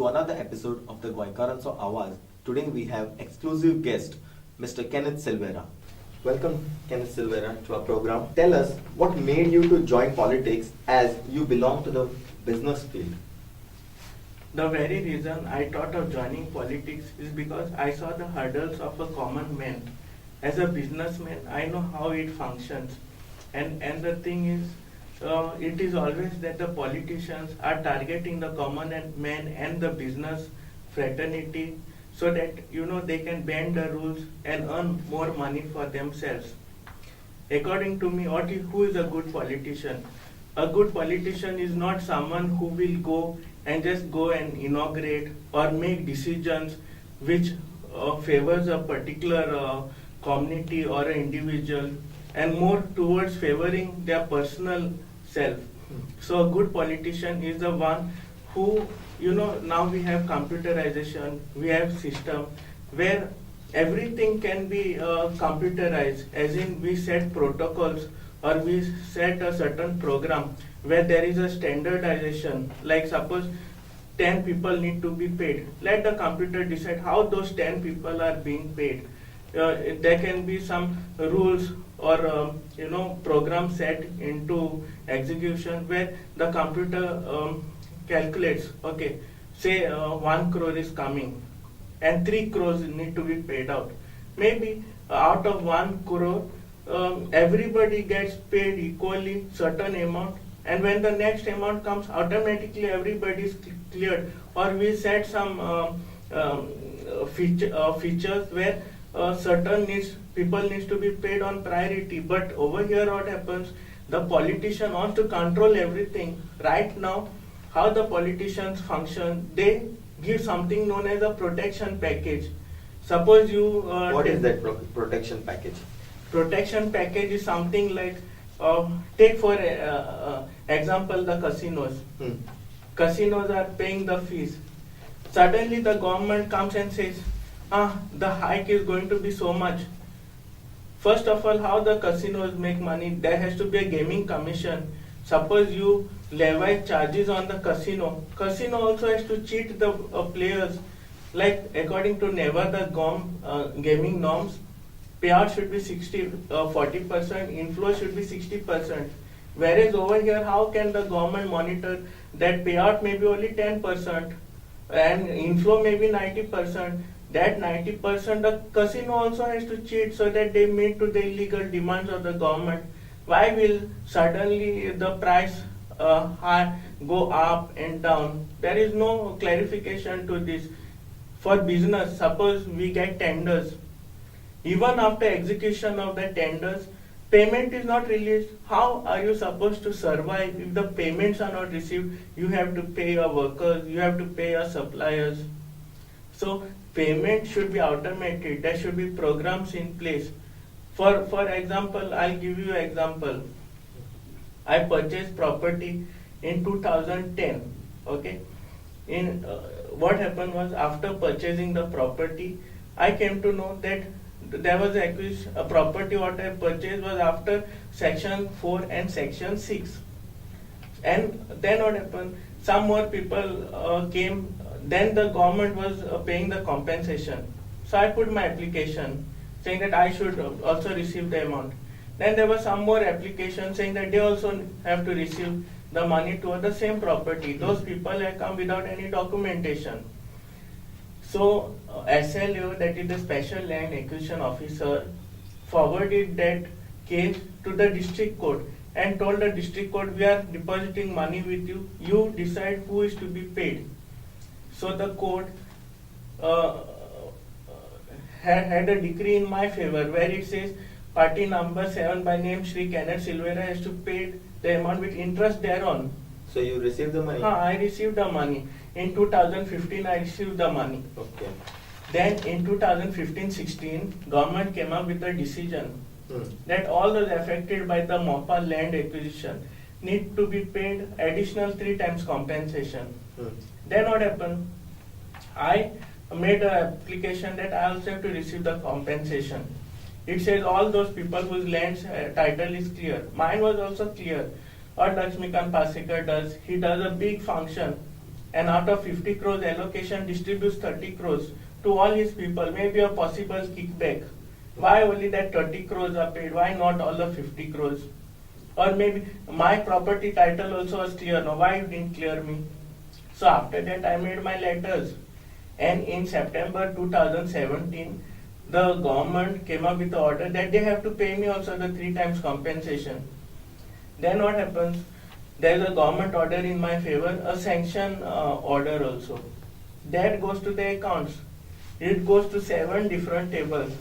to another episode of the Guaycaranso Awaz. Today we have exclusive guest, Mr. Kenneth Silvera. Welcome, Kenneth Silvera, to our program. Tell us what made you to join politics as you belong to the business field. The very reason I thought of joining politics is because I saw the hurdles of a common man. As a businessman, I know how it functions. And the thing is, it is always that the politicians are targeting the common man and the business fraternity so that they can bend the rules and earn more money for themselves. According to me, who is a good politician? A good politician is not someone who will go and inaugurate or make decisions which favors a particular community or an individual and more towards favoring their personal self. So a good politician is the one who, now we have computerization, we have system where everything can be computerized, as in we set protocols or we set a certain program where there is a standardization. Like suppose 10 people need to be paid. Let the computer decide how those 10 people are being paid. There can be some rules or program set into execution where the computer calculates, okay, say 1 crore is coming and 3 crores need to be paid out. Maybe out of 1 crore, everybody gets paid equally certain amount, and when the next amount comes, automatically everybody is cleared. Or we set some features where certain people needs to be paid on priority. But over here what happens, the politician wants to control everything. Right now, how the politicians function, they give something known as a protection package. Suppose you... what is that protection package? Protection package is something like, take for example the casinos. Casinos are paying the fees. Suddenly the government comes and says, the hike is going to be so much. First of all, how the casinos make money? There has to be a gaming commission. Suppose you levy charges on the casino. Casino also has to cheat the players. Like according to Nevada gaming norms, payout should be 40%, inflow should be 60%. Whereas over here, how can the government monitor that payout may be only 10% and inflow may be 90%? That 90% the casino also has to cheat so that they meet to the illegal demands of the government. Why will suddenly the price go up and down? There is no clarification to this. For business, suppose we get tenders. Even after execution of the tenders, payment is not released. How are you supposed to survive if the payments are not received? You have to pay your workers, you have to pay your suppliers. So payment should be automated. There should be programs in place. For example, I'll give you an example. I purchased property in 2010. Okay. What happened was, after purchasing the property, I came to know that there was a property what I purchased was after section 4 and section 6. And then what happened? Some more people came. Then the government was paying the compensation. So I put my application saying that I should also receive the amount. Then there was some more application saying that they also have to receive the money toward the same property. Those people have come without any documentation. So SLO, that is the Special Land Acquisition Officer, forwarded that case to the district court and told the district court, we are depositing money with you, you decide who is to be paid. So the court had a decree in my favor where it says party number 7 by name Shri Kenneth Silvera has to pay the amount with interest thereon. So you received the money? I received the money. In 2015, I received the money. Okay. Then in 2015-16, government came up with a decision that all those affected by the MOPA land acquisition need to be paid additional 3 times compensation. Then what happened? I made an application that I also have to receive the compensation. It says all those people whose land's title is clear. Mine was also clear. What Lakshmikant Pasekar does, he does a big function and out of 50 crores allocation distributes 30 crores to all his people, maybe a possible kickback. Why only that 30 crores are paid? Why not all the 50 crores? Or maybe my property title also was clear. Now why you didn't clear me? So after that I made my letters. And in September 2017, the government came up with the order that they have to pay me also the 3 times compensation. Then what happens? There is a government order in my favor, a sanction order also. That goes to the accounts. It goes to 7 different tables.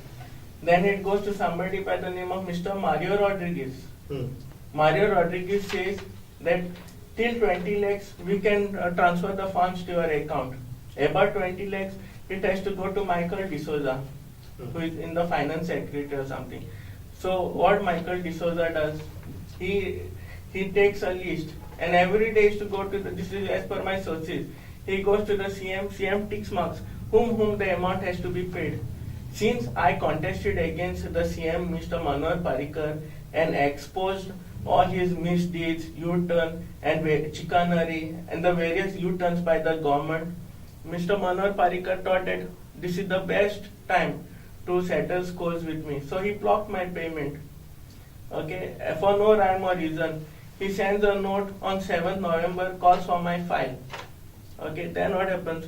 Then it goes to somebody by the name of Mr. Mario Rodriguez. Mario Rodriguez says that till 20 lakhs we can transfer the funds to your account. About 20 lakhs it has to go to Michael D'Souza, who is in the finance secretary or something. So what Michael D'Souza does, he takes a list and every day is to go to the, this is as per my sources, he goes to the CM ticks marks whom the amount has to be paid. Since I contested against the CM, Mr. Manohar Parrikar, and exposed all his misdeeds, U-turn and chicanery and the various U-turns by the government, Mr. Manohar Parrikar thought that this is the best time to settle scores with me. So he blocked my payment. Okay, for no rhyme or reason. He sends a note on 7th November, calls for my file. Okay, then what happens?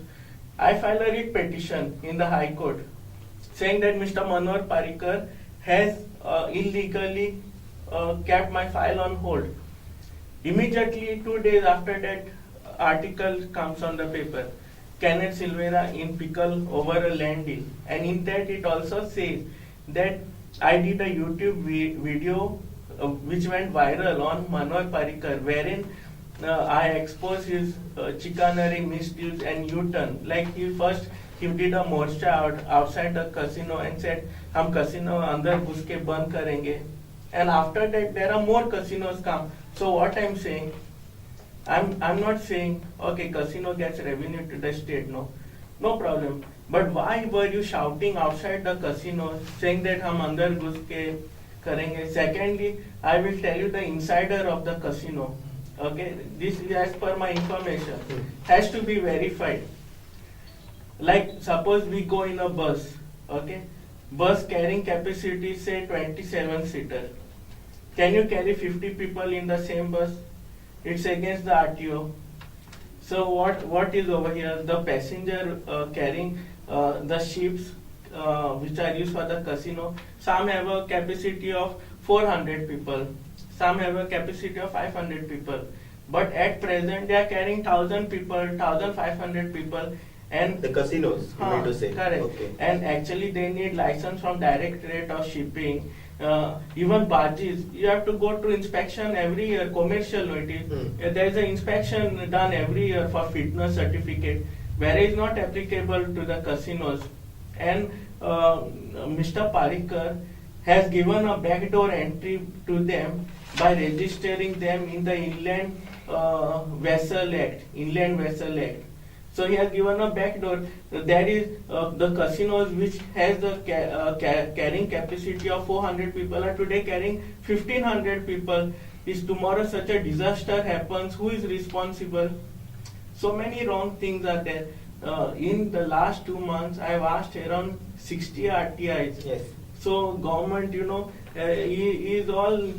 I file a writ petition in the High Court saying that Mr. Manohar Parrikar has illegally kept my file on hold. Immediately 2 days after that article comes on the paper, Kenneth Silvera in pickle over a land deal, and in that it also says that I did a YouTube video which went viral on Manohar Parrikar, wherein I exposed his chicanery, misdeeds and U-turn. Like he did a morcha outside the casino and said, "Hum casino andar घुस के बंद करेंगे." And after that there are more casinos come. So what I'm saying, I'm not saying okay casino gets revenue to the state, no problem. But why were you shouting outside the casino saying that hum andar घुस के करेंगे? Secondly, I will tell you the insider of the casino. Okay, this is as per my information, has to be verified. Like suppose we go in a bus, okay, bus carrying capacity say 27 seater. Can you carry 50 people in the same bus? It's against the RTO. So what is over here? The passenger carrying the ships which are used for the casino. Some have a capacity of 400 people. Some have a capacity of 500 people. But at present they are carrying 1,000 people, 1,500 people. And the casinos, you mean to say? Correct. Okay. And actually they need license from Directorate of Shipping. Even barges, you have to go to inspection every year, commercial notice. There is an inspection done every year for fitness certificate, where it is not applicable to the casinos. And Mr. Parrikar has given a backdoor entry to them by registering them in the Inland Vessel Act. So he has given a backdoor. That is the casinos which has the carrying capacity of 400 people are today carrying 1,500 people. If tomorrow such a disaster happens, who is responsible? So many wrong things are there. In the last 2 months, I have asked around 60 RTIs. Yes. So government, he is all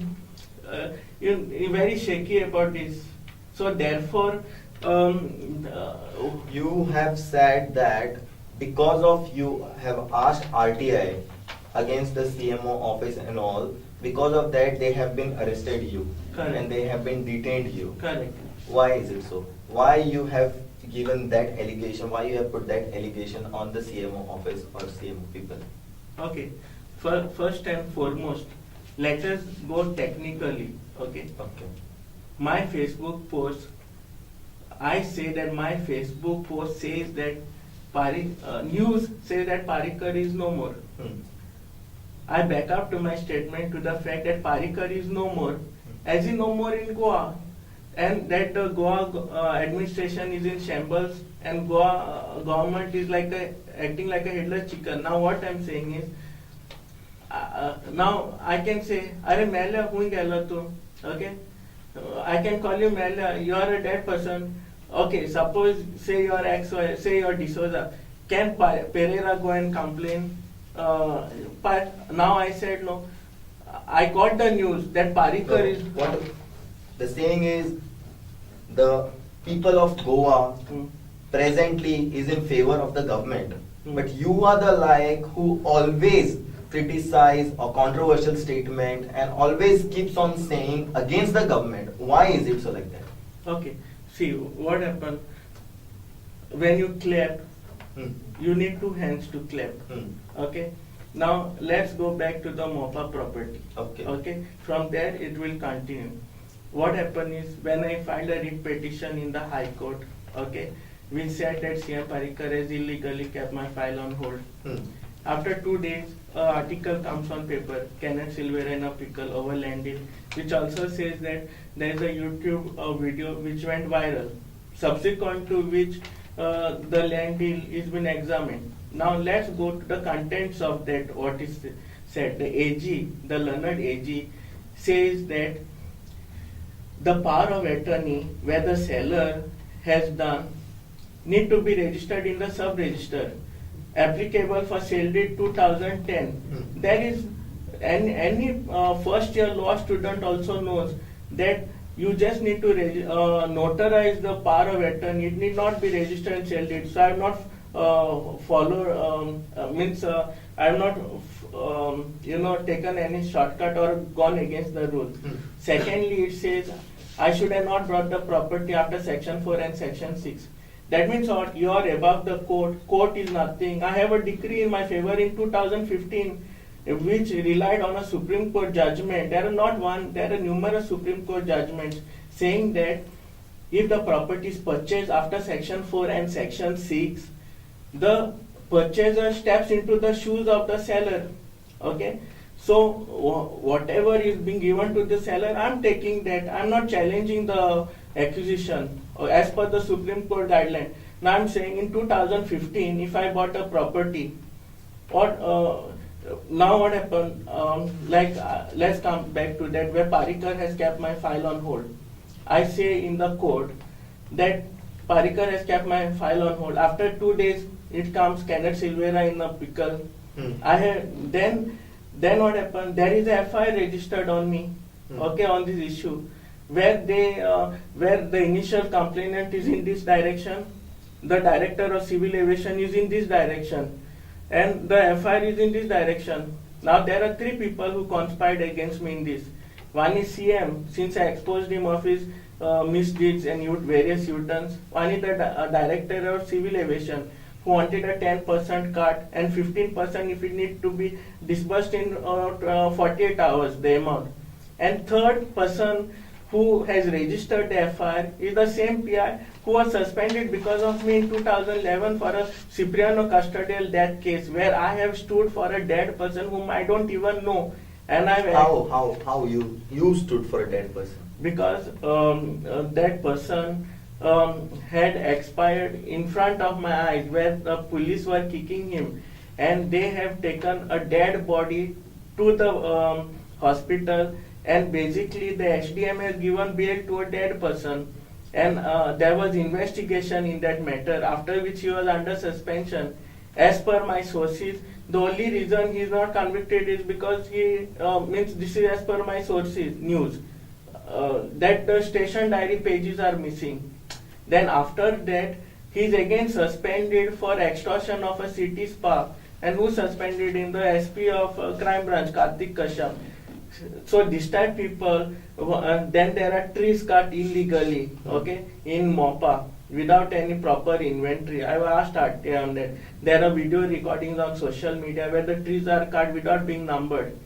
very shaky about this. So therefore, you have said that because of you have asked RTI against the CMO office and all, because of that they have been arrested you. Correct. And they have been detained you. Correct. Why is it so? Why you have given that allegation? Why you have put that allegation on the CMO office or CMO people? Okay. First and foremost, let us go technically. Okay. Okay. My Facebook post, I say that my Facebook post says that news says that Parrikar is no more. I back up to my statement to the fact that Parrikar is no more, as in no more in Goa, and that the Goa administration is in shambles, and Goa government is acting like a headless chicken. Now what I'm saying is, now I can say, "Arey Mela, hui gela tu?" Okay, I can call you Mela. You are a dead person. okay, suppose say your say your D'Souza, can Pereira go and complain? But now I said no. I got the news that Parikar is. What the saying is, the people of Goa Hmm. presently is in favor of the government, Hmm. but you are the like who always criticize a controversial statement and always keeps on saying against the government. Why is it so like that? Okay, see what happened when you clap. Hmm. You need two hands to clap. Hmm. Okay. Now let's go back to the MOPA property. Okay. Okay. From there it will continue. What happened is when I filed a writ petition in the High Court, okay, which said that CM Parikar has illegally kept my file on hold. Hmm. After 2 days, an article comes on paper, Kenneth Silvera in a pickle over land deal, which also says that there is a YouTube video which went viral. Subsequent to which the land deal is been examined. Now let's go to the contents of that. What is said? The AG, the learned AG, says that the power of attorney where the seller has done need to be registered in the sub-register applicable for sale date 2010. There is any first year law student also knows that you just need to notarize the power of attorney. It need not be registered in sale deed. So I have not I have not taken any shortcut or gone against the rule. Secondly, it says I should have not brought the property after section 4 and section 6. That means what? You are above the court. Court is nothing. I have a decree in my favor in 2015 which relied on a Supreme Court judgment. There are not one, there are numerous Supreme Court judgments saying that if the property is purchased after section 4 and section 6, the purchaser steps into the shoes of the seller. Okay? So whatever is being given to the seller, I am taking that. I am not challenging the acquisition as per the Supreme Court guideline. Now I am saying in 2015, if I bought a property, now what happened? Let's come back to that where Parikar has kept my file on hold. I say in the court that Parikar has kept my file on hold. After 2 days, it comes Kenneth Silvera in a pickle. Then what happened? There is a FIR registered on me, okay, on this issue, where the initial complainant is in this direction, the director of civil aviation is in this direction, and the FIR is in this direction. Now there are 3 people who conspired against me in this. One is CM, since I exposed him of his misdeeds and various U-turns. One is the director of civil aviation, who wanted a 10% cut and 15% if it need to be disbursed in 48 hours, the amount. And third person who has registered the FIR is the same PI who was suspended because of me in 2011 for a Cipriano custodial death case where I have stood for a dead person whom I don't even know. And How you stood for a dead person? Because that person had expired in front of my eyes where the police were kicking him, and they have taken a dead body to the hospital, and basically the HDM has given bail to a dead person, and there was investigation in that matter, after which he was under suspension. As per my sources, the only reason he is not convicted is because he this is as per my sources news that the station diary pages are missing. Then after that, he is again suspended for extortion of a city spa, and who suspended him? The SP of Crime Branch, Karthik Kashyap. So this type people, then there are trees cut illegally, okay, in MOPA without any proper inventory. I have asked RTA on that. There are video recordings on social media where the trees are cut without being numbered.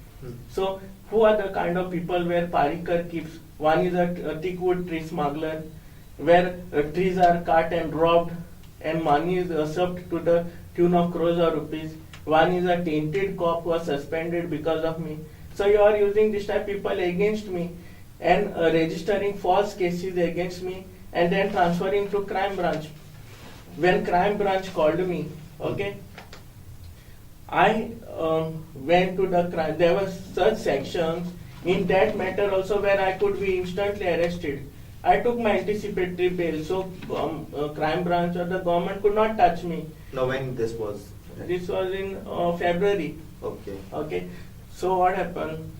So who are the kind of people where Parikar keeps? One is a thick wood tree smuggler, where trees are cut and robbed and money is usurped to the tune of crores of rupees. One is a tainted cop who was suspended because of me. So you are using this type of people against me and registering false cases against me and then transferring to crime branch. When crime branch called me, okay, I went to the crime. There were such sections in that matter also where I could be instantly arrested. I took my anticipatory bail, so crime branch or the government could not touch me. Now, when this was? This was in February. Okay. Okay. So what happened?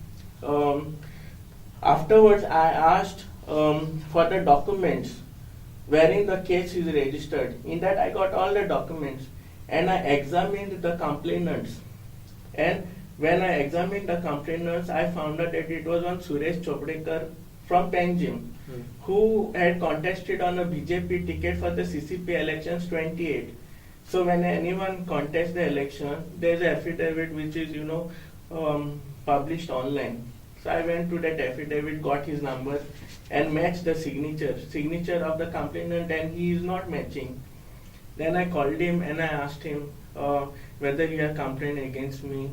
Afterwards, I asked for the documents wherein the case is registered. In that, I got all the documents, and I examined the complainants. And when I examined the complainants, I found out that it was one Suresh Chopdekar from Panjim, who had contested on a BJP ticket for the CCP elections 28. So when anyone contests the election, there's an affidavit which is, published online. So I went to that affidavit, got his number, and matched the signature of the complainant, and he is not matching. Then I called him and I asked him whether he had complained against me.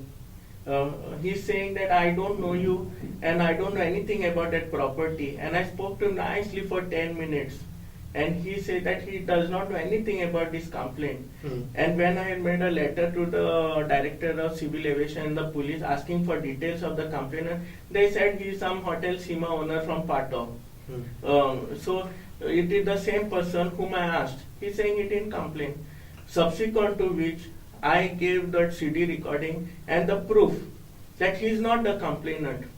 He's saying that I don't know you and I don't know anything about that property. And I spoke to him nicely for 10 minutes. And he said that he does not know anything about this complaint. And when I made a letter to the director of civil aviation and the police asking for details of the complainant, they said he is some hotel Sima owner from Pato. So it is the same person whom I asked. He's saying he didn't complain. Subsequent to which I gave that CD recording and the proof that he is not the complainant.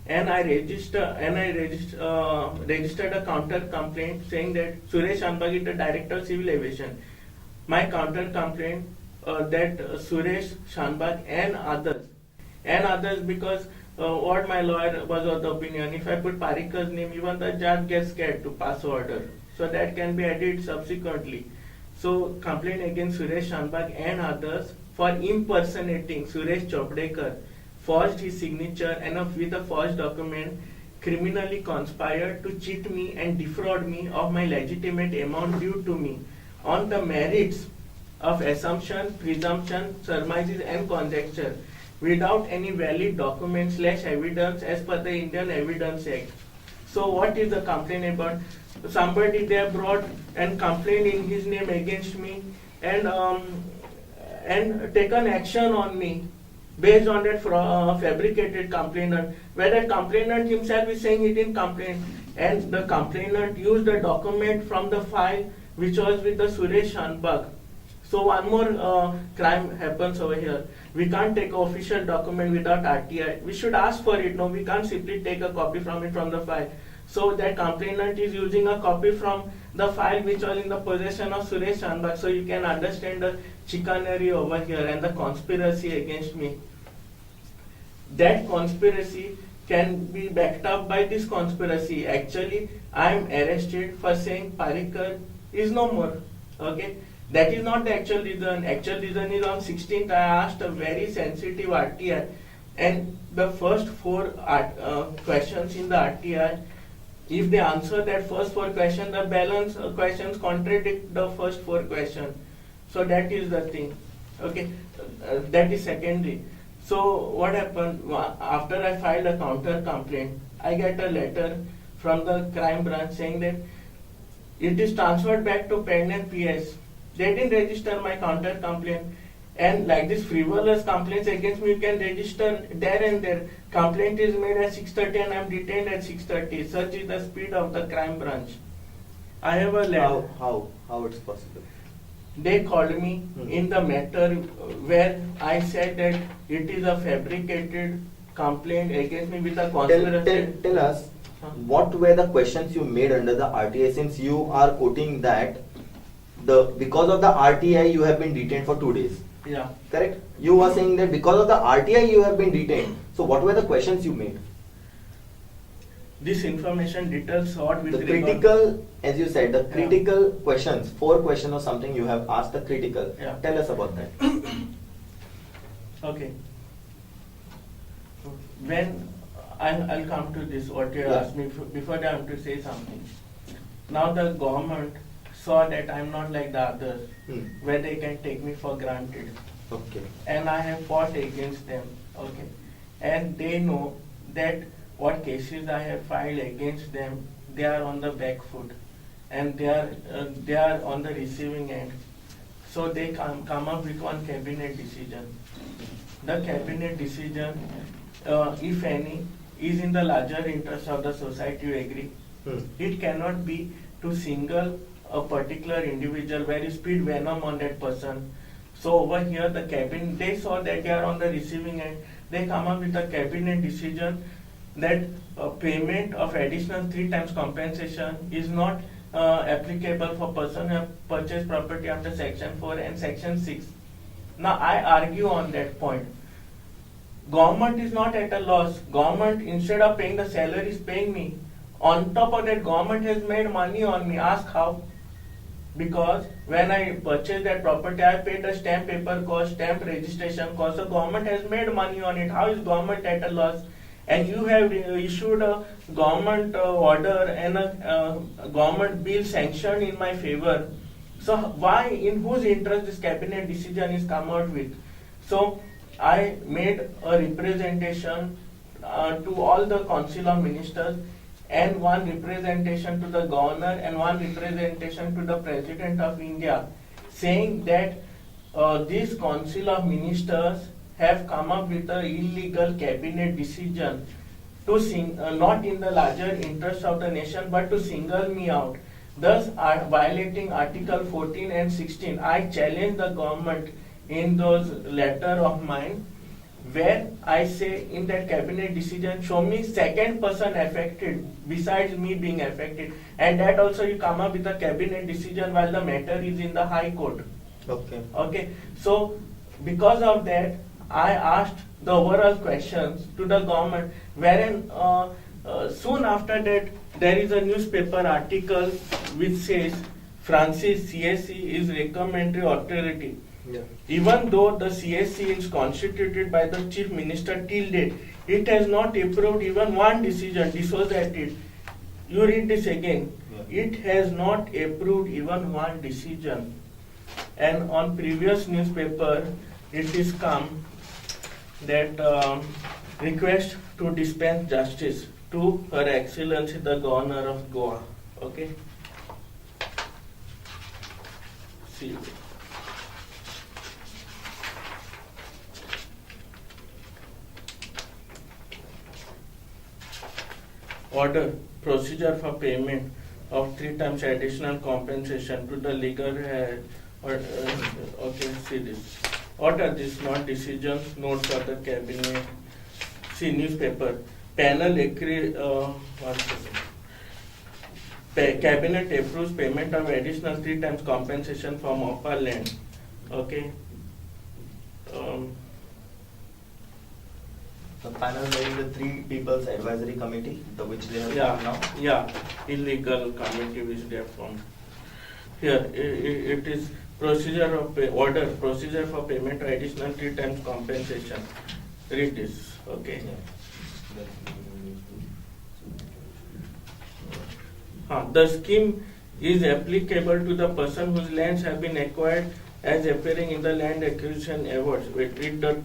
And I registered a counter complaint saying that Suresh Shanbhag is the director of civil aviation. My counter complaint that Suresh Shanbhag and others because what my lawyer was of the opinion, if I put Parikar's name, even the judge gets scared to pass order. So that can be added subsequently. So complaint against Suresh Shanbhag and others for impersonating Suresh Chopdekar, forged his signature and with a forged document, criminally conspired to cheat me and defraud me of my legitimate amount due to me on the merits of assumption, presumption, surmises and conjecture without any valid document / evidence as per the Indian Evidence Act. So what is the complaint about? Somebody there brought and complained in his name against me and taken action on me based on that fabricated complainant, where that complainant himself is saying he didn't complain, and the complainant used the document from the file which was with the Suresh Shanbhag. So one more crime happens over here. We can't take an official document without RTI. We should ask for it. No, we can't simply take a copy from it from the file. So that complainant is using a copy from the file which was in the possession of Suresh Shanbhag. So you can understand the chicanery over here and the conspiracy against me. That conspiracy can be backed up by this conspiracy. Actually, I am arrested for saying Parikar is no more. Okay, that is not the actual reason. Actual reason is on 16th I asked a very sensitive RTI, and the first 4 questions in the RTI, if they answer that first 4 questions, the balance questions contradict the first 4 questions. So that is the thing. Okay, that is secondary. So what happened after I filed a counter complaint? I get a letter from the crime branch saying that it is transferred back to Penn PS. They didn't register my counter complaint, and like this frivolous complaints against me, you can register there and there. Complaint is made at 6:30 and I am detained at 6:30. Such is the speed of the crime branch. I have a letter. How it's possible? They called me in the matter where I said that it is a fabricated complaint against me with a conspiracy. Tell us, what were the questions you made under the RTI, since you are quoting that because of the RTI you have been detained for 2 days. Yeah. Correct? You were saying that because of the RTI you have been detained. So what were the questions you made? This information details sought with the regard. critical, as you said, the critical questions, 4 questions or something you have asked the critical. Yeah. Tell us about that. Okay. When I'll come to this, what you asked me before that, I want to say something. Now the government saw that I'm not like the others, where they can take me for granted. Okay. And I have fought against them. Okay. And they know that what cases I have filed against them, they are on the back foot, and they are on the receiving end. So they come up with one cabinet decision. The cabinet decision, if any, is in the larger interest of the society, you agree? It cannot be to single a particular individual where you speed venom on that person. So over here the cabinet, they saw that they are on the receiving end. They come up with a cabinet decision that payment of additional 3 times compensation is not applicable for person who have purchased property after section 4 and section 6. Now I argue on that point. Government is not at a loss. Government, instead of paying the salary, is paying me. On top of that, government has made money on me. Ask how? Because when I purchased that property, I paid the stamp paper cost, stamp registration cost. So government has made money on it. How is government at a loss? And you have issued a government order and a government bill sanctioned in my favor. So why, in whose interest this cabinet decision is come out with? So I made a representation to all the council of ministers and one representation to the governor and one representation to the president of India, saying that this council of ministers have come up with an illegal cabinet decision to not in the larger interest of the nation but to single me out, thus violating Article 14 and 16. I challenge the government in those letter of mine where I say in that cabinet decision, show me second person affected besides me being affected, and that also you come up with a cabinet decision while the matter is in the High Court. Okay. So because of that, I asked the overall questions to the government, wherein soon after that there is a newspaper article which says Francis CSE is recommendatory authority. Yeah. Even though the CSE is constituted by the Chief Minister till date, it has not approved even one decision. This was at it. You read this again. Yeah. It has not approved even one decision. And on previous newspaper, it is come that request to dispense justice to Her Excellency the Governor of Goa. Okay. See. Order procedure for payment of 3 times additional compensation to the legal head. Okay, see this. Order this not decision, note for the cabinet. See newspaper. Panel agree. One second. Cabinet approves payment of additional 3 times compensation from upper land. Okay. The panel is the 3 people's advisory committee, which they have formed now. Yeah, illegal committee which they have formed. Here, it is procedure of order, procedure for payment of additional 3 times compensation. Read this, okay. The scheme is applicable to the person whose lands have been acquired as appearing in the land acquisition awards. Wait, read that.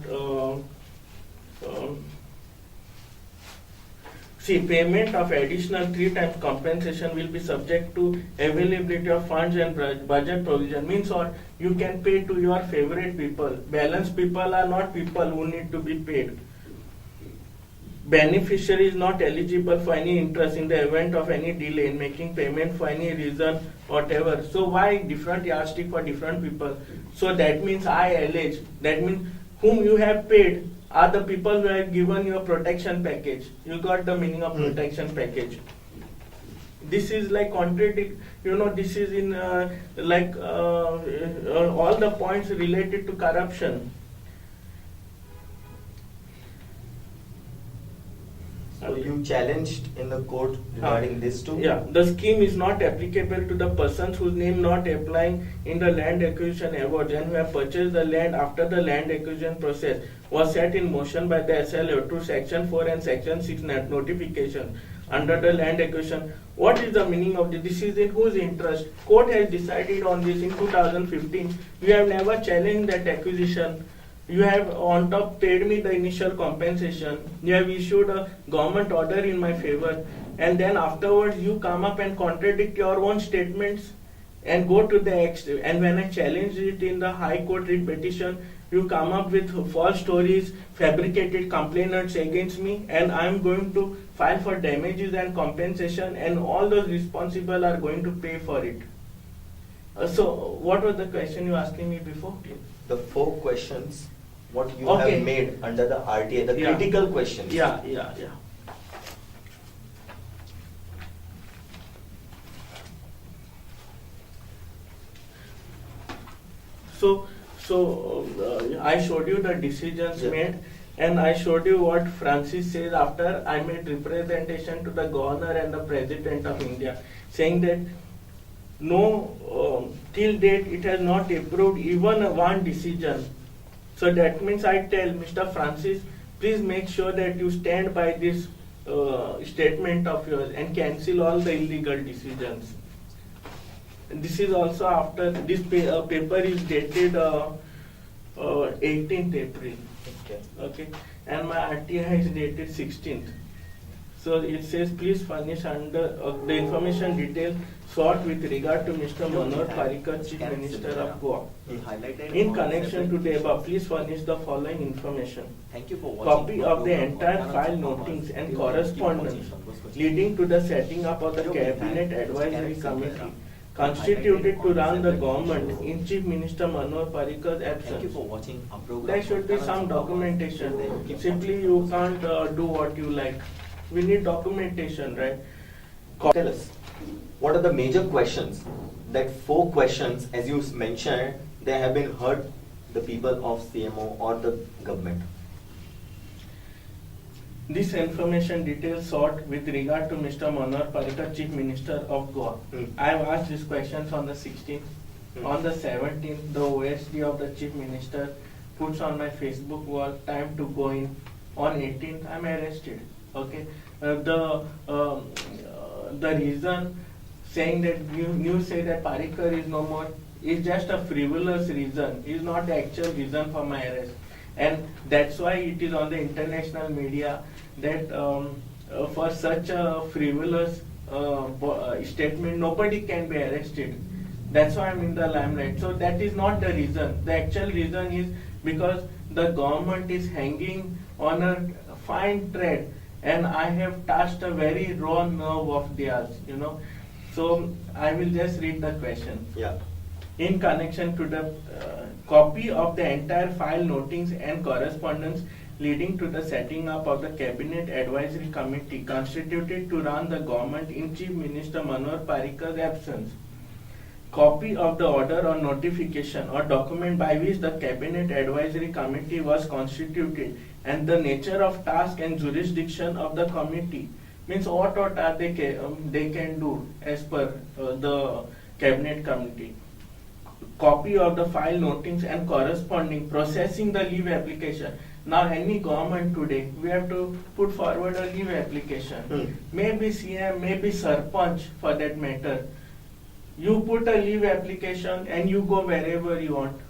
See, payment of additional 3 times compensation will be subject to availability of funds and budget provision. Means what? You can pay to your favorite people. Balanced people are not people who need to be paid. Beneficiary is not eligible for any interest in the event of any delay in making payment for any reason, whatever. So why different yardstick for different people? So that means I allege, that means whom you have paid are the people who have given you a protection package. You got the meaning of protection package. This is like contradict, this is in all the points related to corruption. So you challenged in the court regarding this too? Yeah, the scheme is not applicable to the persons whose name not applying in the land acquisition awards and who have purchased the land after the land acquisition process was set in motion by the SLO to section 4 and section 6 notification under the land acquisition. What is the meaning of this? This is in whose interest? Court has decided on this in 2015. You have never challenged that acquisition. You have on top paid me the initial compensation. You have issued a government order in my favor, and then afterwards you come up and contradict your own statements and go to the and when I challenged it in the High Court writ petition, you come up with false stories, fabricated complaints against me, and I am going to file for damages and compensation, and all those responsible are going to pay for it. So, what was the question you asking me before? The 4 questions what you Okay. have made under the RTA, the Yeah. critical questions. Yeah. So I showed you the decisions Yeah. made, and I showed you what Francis says after I made representation to the governor and the president of India, saying that no, till date it has not approved even one decision. So that means I tell Mr. Francis, please make sure that you stand by this statement of yours and cancel all the illegal decisions. And this is also after this paper is dated 18th April. Okay. Okay, and my RTI is dated 16th. So it says, please furnish under the information detail sought with regard to Mr. Manor Parrikar, Chief Minister of Goa. He highlighted In all connection to seven the above, questions. please furnish the following information. Thank you for watching. Copy our of the program entire on file Current notings Affairs. and Keep correspondence watching. leading to the setting up of the Today we have Cabinet Mr. Advisory Kenneth Committee Silvera. constituted to run the Seven government issues. in Chief Minister Manor Parrikar's Thank you absence. for watching our program. There should be on some Current Affairs. documentation. Keep Simply watching. you can't do what you like. We need documentation, right? Tell us, what are the major questions? That 4 questions, as you mentioned, they have been heard the people of CMO or the government. This information details sought with regard to Mr. Manor Parrikar, Chief Minister of Goa. I have asked these questions on the 16th. On the 17th, the OSD of the Chief Minister puts on my Facebook wall, time to go in. On 18th, I am arrested. Okay. The reason saying that you say that Parrikar is no more is just a frivolous reason. Is not the actual reason for my arrest, and that's why it is on the international media that for such a frivolous statement nobody can be arrested. That's why I'm in the limelight. So that is not the reason. The actual reason is because the government is hanging on a fine thread, and I have touched a very raw nerve of theirs, So I will just read the question. Yeah. In connection to the copy of the entire file notings and correspondence leading to the setting up of the Cabinet Advisory Committee constituted to run the government in Chief Minister Manor Parrikar's absence. Copy of the order or notification or document by which the Cabinet Advisory Committee was constituted and the nature of task and jurisdiction of the committee. Means what are they can do as per the Cabinet Committee. Copy of the file notings and corresponding processing the leave application. Now any government today, we have to put forward a leave application. Maybe CM, maybe Sarpanch for that matter. You put a leave application and you go wherever you want.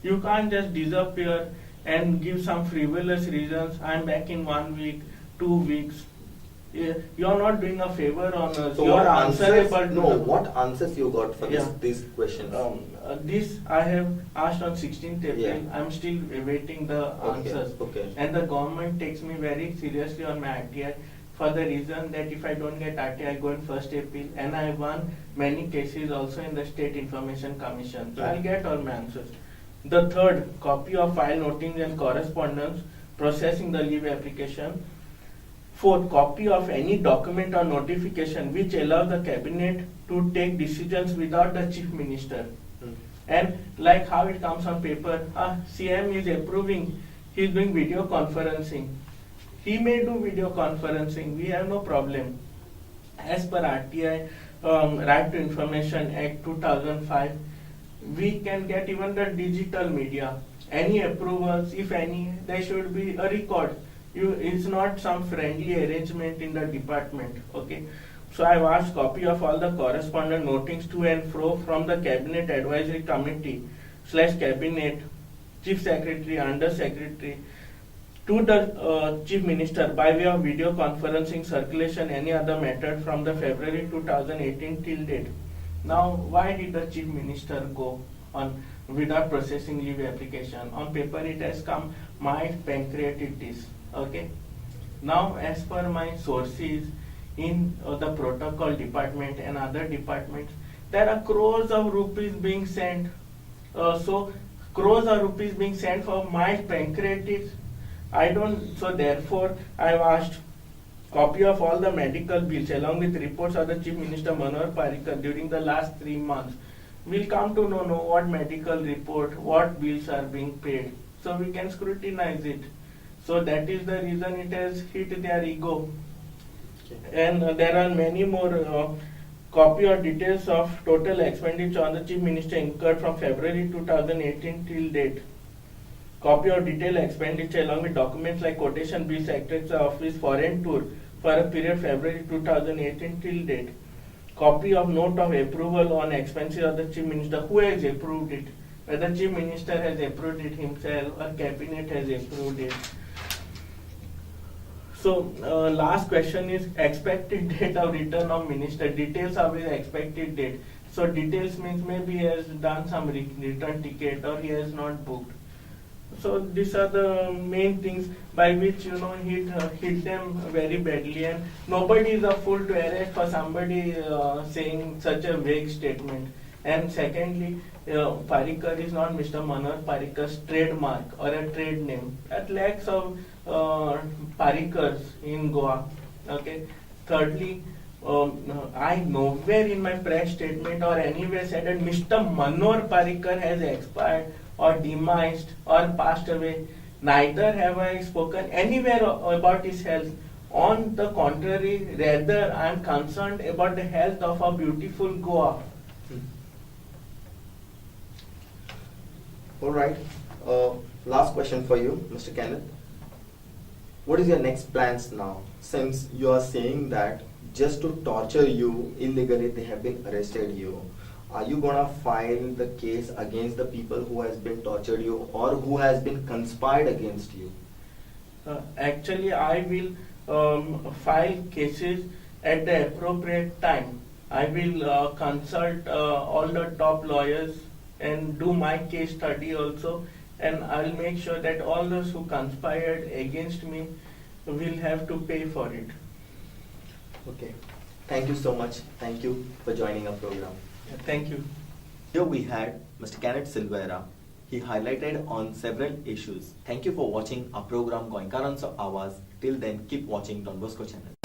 You can't just disappear and give some frivolous reasons. I'm back in 1 week, 2 weeks. You are not doing a favor on us. So you what are answers? answerable. No, what answers you got for Yeah. these questions? This I have asked on 16th April. Yeah. I'm still awaiting the answers. Okay. And the government takes me very seriously on my RTI for the reason that if I don't get RTI, I go in first appeal, and I won many cases also in the State Information Commission. So I'll get all my answers. The third, copy of file notings and correspondence processing the leave application. Fourth, copy of any document or notification which allows the cabinet to take decisions without the chief minister. And like how it comes on paper, CM is approving, he is doing video conferencing. He may do video conferencing, we have no problem. As per RTI, Right to Information Act 2005, we can get even the digital media. Any approvals, if any, there should be a record. It's not some friendly arrangement in the department. Okay. So I've asked copy of all the correspondent notings to and fro from the Cabinet Advisory Committee / Cabinet, Chief Secretary, Under Secretary, to the Chief Minister by way of video conferencing, circulation, any other method from the February 2018 till date. Now, why did the Chief Minister go on without processing leave application. On paper it has come mild pancreatitis. Okay. Now as per my sources in the protocol department and other departments, there are crores of rupees being sent. So crores of rupees being sent for mild pancreatitis. So therefore I've asked copy of all the medical bills along with reports of the Chief Minister Manohar Parrikar during the last 3 months. We'll come to know what medical report, what bills are being paid. So we can scrutinize it. So that is the reason it has hit their ego. Okay. And there are many more copy or details of total expenditure on the Chief Minister incurred from February 2018 till date. Copy of detailed expenditure along with documents like quotation bill, Secretary Office foreign tour for a period February 2018 till date. Copy of note of approval on expenses of the Chief Minister. Who has approved it? Whether Chief Minister has approved it himself or Cabinet has approved it. So last question is expected date of return of Minister. Details of his expected date. So details means maybe he has done some return ticket or he has not booked. So these are the main things by which hit them very badly, and nobody is a fool to arrest for somebody saying such a vague statement. And secondly, Parrikar is not Mr. Manohar Parrikar's trademark or a trade name. That lacks of Parrikars in Goa. Okay. Thirdly, I nowhere in my press statement or anywhere said that Mr. Manohar Parrikar has expired or demised or passed away. Neither have I spoken anywhere about his health. On the contrary, rather I am concerned about the health of our beautiful Goa. All right. Last question for you, Mr. Kenneth. What is your next plans now? Since you are saying that just to torture you illegally, they have been arrested you. Are you gonna file the case against the people who has been tortured you or who has been conspired against you? Actually, I will file cases at the appropriate time. I will consult all the top lawyers and do my case study also, and I'll make sure that all those who conspired against me will have to pay for it. Okay. Thank you so much. Thank you for joining our program. Thank you. Here we had Mr. Kenneth Silvera. He highlighted on several issues. Thank you for watching our program Goenkarancho Awaz. Till then, keep watching Don Bosco channel.